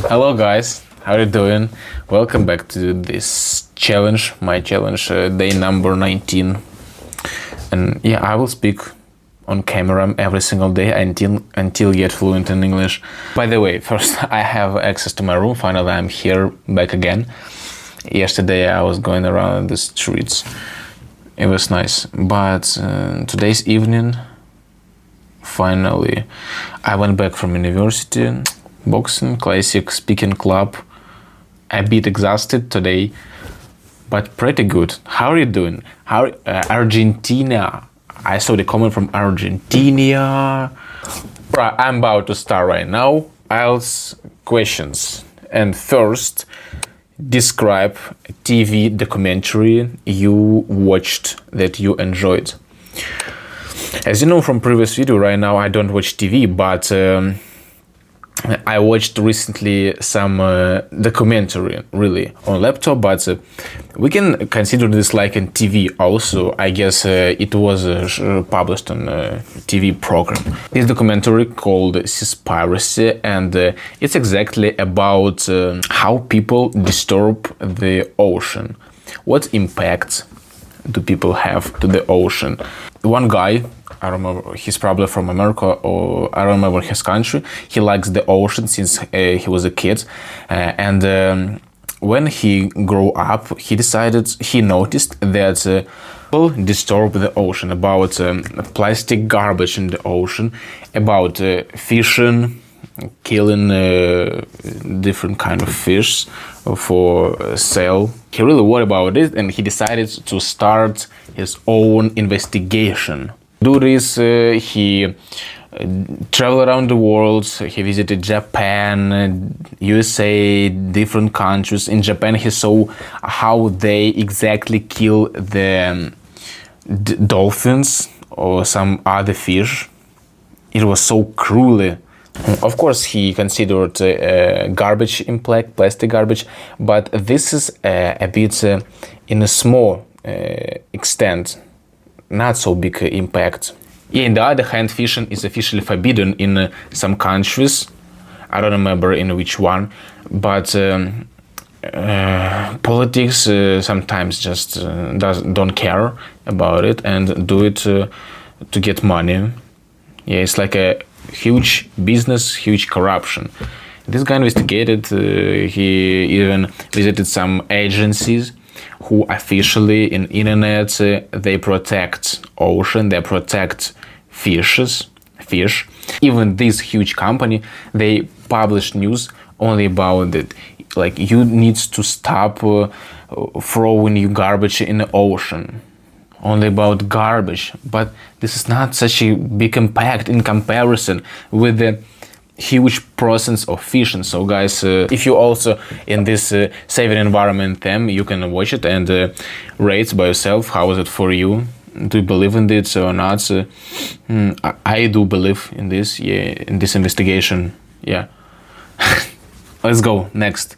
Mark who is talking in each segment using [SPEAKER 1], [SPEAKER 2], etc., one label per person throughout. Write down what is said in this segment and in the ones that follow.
[SPEAKER 1] Hello guys, how are you doing? Welcome back to this challenge, my challenge, day number 19. And yeah, I will speak on camera every single day until get fluent in English. By the way, first I have access to my room. Finally, I'm here back again. Yesterday I was going around the streets. It was nice, but today's evening, finally, I went back from university. Boxing, classic, speaking club. A bit exhausted today, but pretty good. How are you doing? Argentina. I saw the comment from Argentina. Right, I'm about to start right now. IELTS questions. And first, describe a TV documentary you watched that you enjoyed. As you know from previous video, right now I don't watch TV, but I watched recently some documentary really on laptop, but we can consider this like a TV also. I guess it was published on a TV program. This documentary called Seaspiracy, and it's exactly about how people disturb the ocean. What impact do people have to the ocean? One guy, I don't remember, he's probably from America, or I don't remember his country. He likes the ocean since he was a kid, and when he grew up, he noticed that people disturb the ocean, about plastic garbage in the ocean, about fishing, killing different kind of fish for sale. He really worried about it, and he decided to start his own investigation. Do this, he traveled around the world. He visited Japan, USA, different countries. In Japan, he saw how they exactly kill the dolphins or some other fish. It was so cruelly. Of course, he considered garbage impact, plastic garbage, but this is a bit in a small extent, not so big impact. Yeah, on the other hand, fishing is officially forbidden in some countries. I don't remember in which one, but politics sometimes just don't care about it and do it to get money. Yeah, it's like a huge business, huge corruption. This guy investigated, he even visited some agencies who officially in internet, they protect ocean, they protect fish. Even this huge company, they publish news only about it. Like, you need to stop throwing your garbage in the ocean. Only about garbage, but this is not such a big impact in comparison with the huge process of fishing. So guys, if you also in this saving environment theme, you can watch it and rate by yourself. How is it for you? Do you believe in this or not? I do believe in this, yeah, in this investigation, yeah. Let's go, next.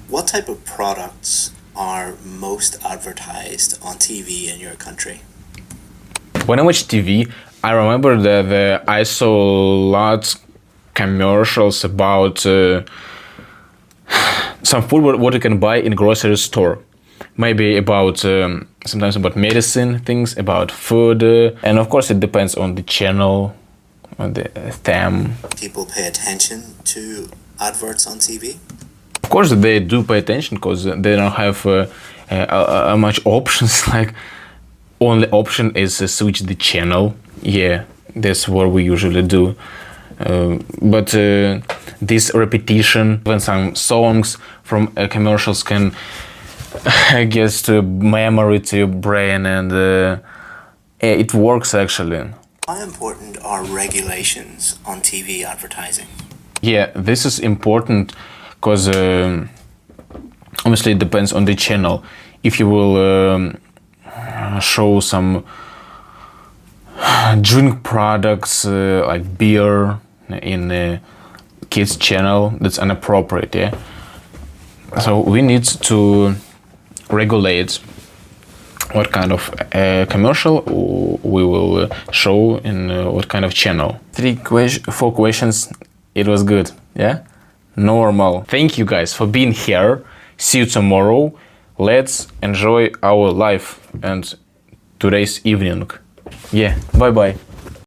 [SPEAKER 2] What type of products are most advertised on TV in your country?
[SPEAKER 1] When I watch TV, I remember that I saw lots commercials about some food what you can buy in grocery store. Maybe about sometimes about medicine things, about food, and of course it depends on the channel, on the theme.
[SPEAKER 2] People pay attention to adverts on TV?
[SPEAKER 1] Of course they do pay attention, because they don't have much options. Like, only option is switch the channel. Yeah, that's what we usually do. But this repetition, when some songs from commercials can get to memory, to your brain, and it works actually.
[SPEAKER 2] How important are regulations on TV advertising?
[SPEAKER 1] Yeah, this is important, because obviously it depends on the channel. If you will show some drink products like beer in a kids channel, that's inappropriate, yeah. So we need to regulate what kind of commercial we will show in what kind of channel. 4 questions. It was good, yeah. Normal. Thank you guys for being here. See you tomorrow. Let's enjoy our life and today's evening. Yeah, bye-bye.